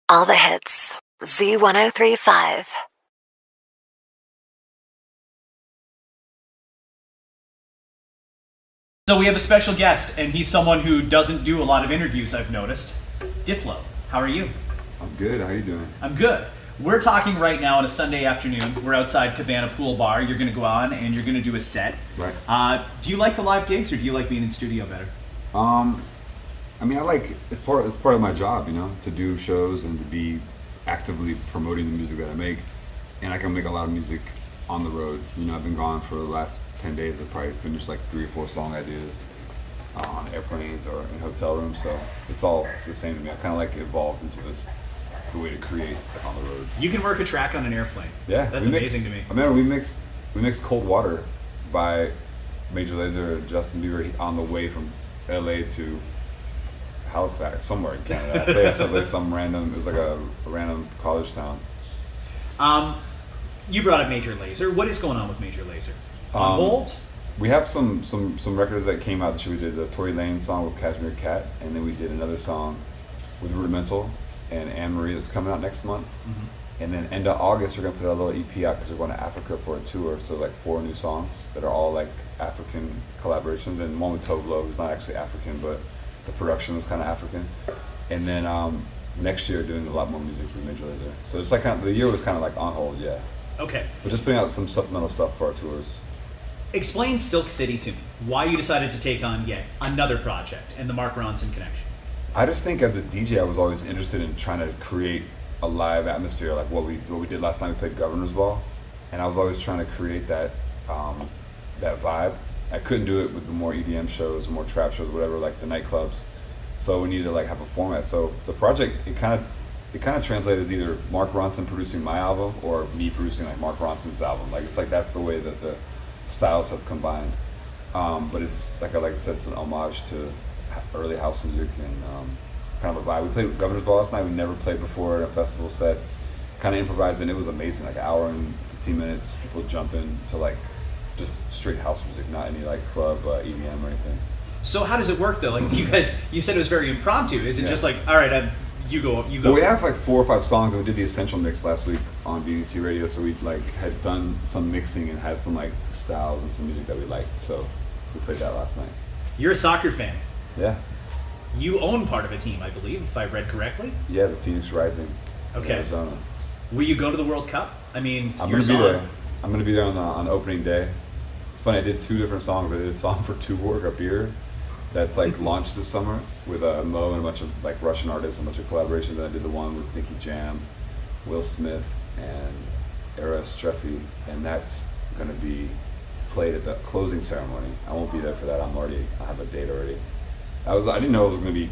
All the hits. Z1035. So we have a special guest, and he's someone who doesn't do a lot of interviews, I've noticed. Diplo, how are you? I'm good. How are you doing? I'm good. We're talking right now on a Sunday afternoon. We're outside Cabana Pool Bar. You're going to go on, and you're going to do a set. Right. Do you like the live gigs, or do you like being in studio better? I mean, I like it's part of my job, to do shows and to be actively promoting the music that I make, and I can make a lot of music on the road. I've been gone for the last 10 days. I've probably finished like 3 or 4 song ideas on airplanes or in hotel rooms. So it's all the same to me. I kind of like evolved into the way to create like on the road. You can work a track on an airplane. Yeah, that's amazing to me. I remember we mixed Cold Water by Major Lazer and Justin Bieber on the way from LA to Halifax, somewhere in Canada. I think it was like a random college town. You brought up Major Lazer. What is going on with Major Lazer? On hold? We have some records that came out this year. We did the Tory Lanez song with Cashmere Cat, and then we did another song with Rudimental and Anne Marie that's coming out next month. Mm-hmm. And then end of August we're gonna put a little EP out because we're going to Africa for a tour. So like 4 new songs that are all like African collaborations, and one with Tovlo, who's not actually African, but the production was kind of African. And then next year doing a lot more music with Major Lazer. So it's like the year was kind of like on hold, yeah. Okay. We're just putting out some supplemental stuff for our tours. Explain Silk City to me. Why you decided to take on yet another project and the Mark Ronson connection. I just think as a DJ, I was always interested in trying to create a live atmosphere, like what we did last night. We played Governor's Ball, and I was always trying to create that vibe. I couldn't do it with the more EDM shows, more trap shows, whatever, like the nightclubs. So we needed to like have a format. So the project it kind of translated as either Mark Ronson producing my album or me producing like Mark Ronson's album. Like it's like that's the way that the styles have combined. But it's like I said, it's an homage to early house music and kind of a vibe. We played Governor's Ball last night. We never played before at a festival set. Kind of improvised, and it was amazing. Like an hour and 15 minutes, people jump in to like just straight house music, not any like club EDM or anything. So how does it work though? Like, you said it was very impromptu. Is it just like, all right, you go? Well, we have like 4 or 5 songs, and we did the Essential Mix last week on BBC Radio. So we like had done some mixing and had some like styles and some music that we liked. So we played that last night. You're a soccer fan. Yeah. You own part of a team, I believe, if I read correctly. Yeah, the Phoenix Rising. Okay. In Arizona. Will you go to the World Cup? I mean, I'm gonna be there. I'm gonna be there on opening day. It's funny. I did 2 different songs. I did a song for Tuborg up here, that's like launched this summer with Mo and a bunch of like Russian artists, and a bunch of collaborations. And I did the one with Nicky Jam, Will Smith, and Era Streffy, and that's gonna be played at the closing ceremony. I won't be there for that. I have a date already. I didn't know I was gonna be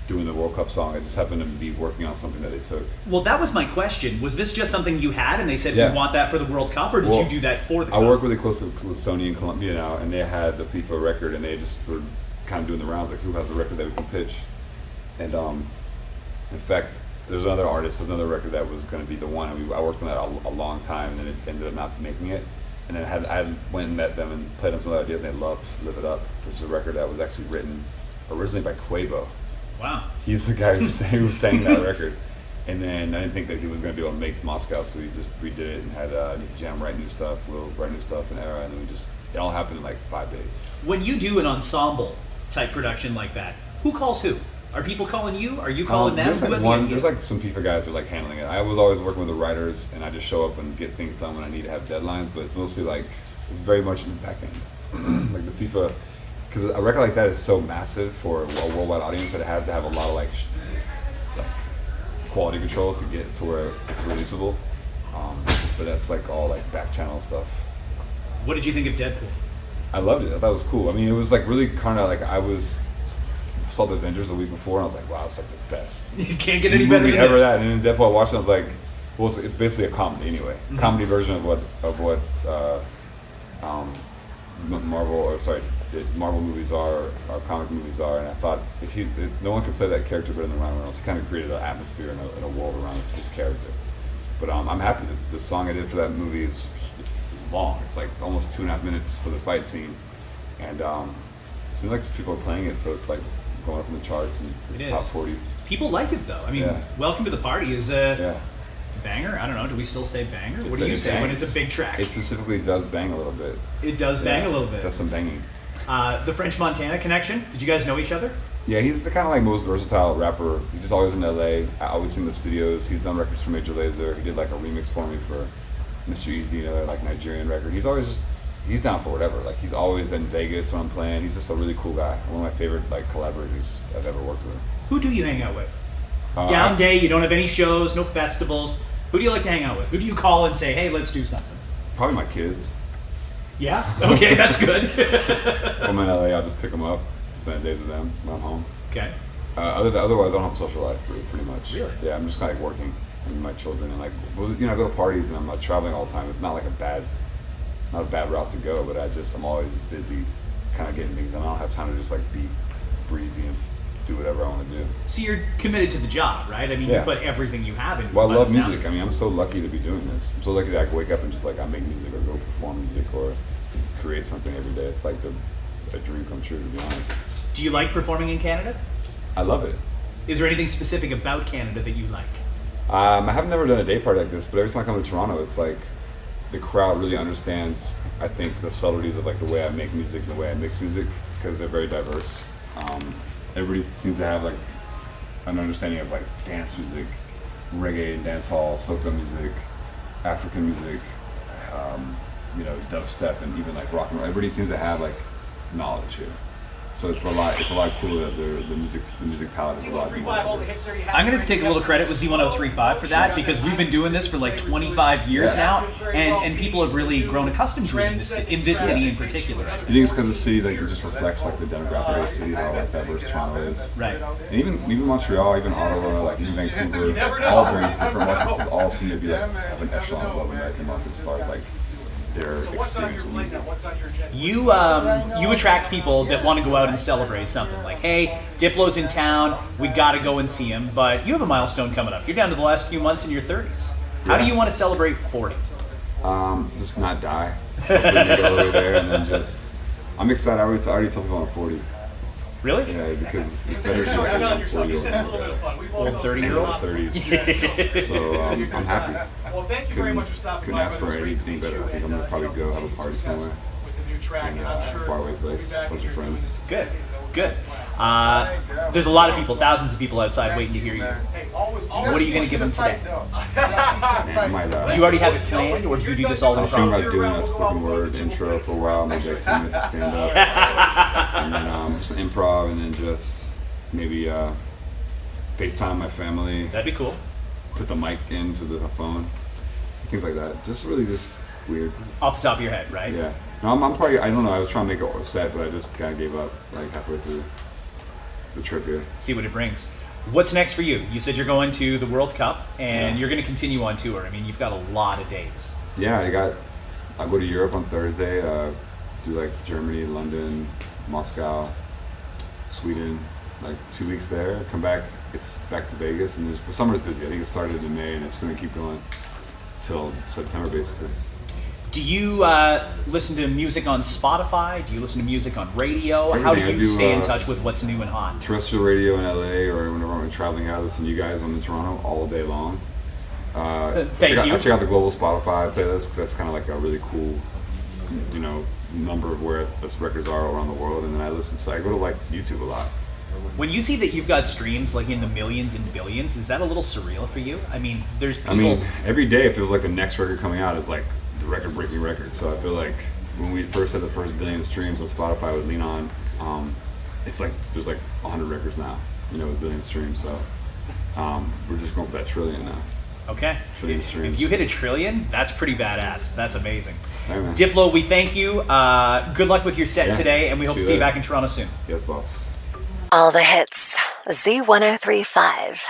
doing the World Cup song. I just happened to be working on something that they took. Well, that was my question. Was this just something you had and they said, yeah, we want that for the World Cup, or did you do that for the Cup? I work really closely with Sony and Columbia now, and they had the FIFA record, and they just were kind of doing the rounds, like who has a record that we can pitch. And in fact, there's another record that was going to be the one, and I worked on that a long time, and then it ended up not making it. And then I went and met them and played on some other ideas, and they loved Live It Up, which is a record that was actually written originally by Quavo. Wow. He's the guy who sang that record. And then I didn't think that he was going to be able to make Moscow, so we just redid it and had Nicky Jam write new stuff, Will write new stuff, and Era, and then it all happened in like 5 days. When you do an ensemble type production like that, who calls who? Are people calling you? Are you calling them? There's like some FIFA guys who are like handling it. I was always working with the writers, and I just show up and get things done when I need to have deadlines, but mostly like it's very much in the back end. Like the FIFA, because a record like that is so massive for a worldwide audience that it has to have a lot of like quality control to get to where it's releasable. But that's like all like back channel stuff. What did you think of Deadpool? I loved it. I thought it was cool. I mean, it was like really kind of like saw the Avengers the week before, and I was like, wow, it's like the best. You can't get any better than ever this. That. And then Deadpool, I watched it, I was like, well, it's basically a comedy anyway. Mm-hmm. Comedy version of what Marvel movies are, or comic movies are, and I thought if no one could play that character better than Ryan Reynolds. He kind of created an atmosphere and a world around his character. But I'm happy that the song I did for that movie it's long. It's like almost 2.5 minutes for the fight scene, and it seems like people are playing it, so it's like going up in the charts, and it's top 40. People like it though. I mean, Yeah. Welcome to the Party is a Yeah. banger. I don't know. Do we still say banger? What do you It say when bangs. it's a big track? It specifically does bang a little bit. It does bang a little bit. Does some banging. The French Montana connection. Did you guys know each other? Yeah, he's the kind of like most versatile rapper. He's just always in LA. I always see him in the studios. He's done records for Major Lazer. He did like a remix for me for Mr. Easy, another like Nigerian record. He's always just he's down for whatever. Like he's always in Vegas when I'm playing. He's just a really cool guy. One of my favorite like collaborators I've ever worked with. Who do you hang out with? Down day. You don't have any shows, no festivals. Who do you like to hang out with? Who do you call and say, "Hey, let's do something"? Probably my kids. Yeah. Okay, that's good. If I'm in LA, I'll just pick them up, spend days with them when I'm home. Okay. Otherwise, I don't have a social life, pretty much. Really? Yeah, I'm just kind of like working with my children and like, I go to parties and I'm like traveling all the time. It's not like not a bad route to go, but I'm always busy, kind of getting things done. I don't have time to just like be breezy and do whatever I want to do. So you're committed to the job, right? I mean, Yeah. you put everything you have in. Well, I by love the sounds music. of I it. mean, I'm so lucky to be doing this. I'm so lucky that I can wake up and just like I make music or go perform music or create something every day. It's like a dream come true, to be honest. Do you like performing in Canada? I love it. Is there anything specific about Canada that you like? I have never done a day party like this, but every time I come to Toronto, it's like the crowd really understands, I think, the subtleties of like the way I make music and the way I mix music because they're very diverse. Everybody seems to have like an understanding of like dance music, reggae and dancehall, soca music, African music, dubstep, and even like rock and roll. Everybody seems to have like knowledge here. So it's a lot cooler that the music palette is a lot more diverse. I'm going to take a little credit with Z1035 for that because we've been doing this for like 25 years now, and people have really grown accustomed to it in this city in particular. You think it's because the city like it just reflects like the demographic of the city, how like diverse Toronto is, Right. And even Montreal, even Ottawa, like even Vancouver, all very different markets, but all seem to be like have an echelon above American markets as far as like their experience with music. You attract people that want to go out and celebrate something. Like, hey, Diplo's in town, we got to go and see him. But you have a milestone coming up. You're down to the last few months in your 30s. How do you want to celebrate 40? Just not die. Hopefully make it all the way there, and then just. I'm excited. I already told people I'm 40. Really? Yeah, because it's better to do like a 40-year-old Old 30-year-old? 30s. So I'm happy. Well, thank you very much for stopping Couldn't by. ask for anything better. I think I'm gonna probably go have a party somewhere With the new track, in and a I'm sure faraway we'll be place, back bunch in of your friends. Good. There's a lot of people, thousands of people outside waiting to hear you. Hey, always, What are you going to give them today? I might, Do you already have it planned, or do you do this all I was thinking about impromptu? doing a spoken word intro for a while, maybe like 10 minutes of stand up, and then just improv, and then just maybe FaceTime my family, That'd be cool. put the mic into the phone, things like that. Just really just weird. Off the top of your head, right? Yeah. No, I'm probably, I don't know, I was trying to make a set, but I just kind of gave up like halfway through the trip here. See what it brings. What's next for you? You said you're going to the World Cup, and you're going to continue on tour. I mean, you've got a lot of dates. Yeah, I go to Europe on Thursday, do like Germany, London, Moscow, Sweden, like 2 weeks there, come back, it's back to Vegas, and the summer's busy. I think it started in May, and it's going to keep going till September, basically. Do you listen to music on Spotify? Do you listen to music on radio? How do Everything. I you do, stay in touch with what's new and hot? Terrestrial radio in LA, or whenever I'm traveling out, I listen to you guys on in Toronto all day long. Thank you. I check out the global Spotify playlist because that's kind of like a really cool, number of where those records are around the world, and then I go to like YouTube a lot. When you see that you've got streams like in the millions and billions, is that a little surreal for you? I mean, there's people. Every day it feels like the next record coming out is like the record-breaking record. So I feel like when we first had the first billion streams on Spotify, I would lean on. It's like there's like 100 records now, with billion streams. So we're just going for that trillion now. Okay. Trillion streams. If you hit a trillion, that's pretty badass. That's amazing. Hey, man. Diplo, we thank you. Good luck with your set Yeah. today, and we hope See to you see you later. back in Toronto soon. Yes, boss. All the hits. Z1035.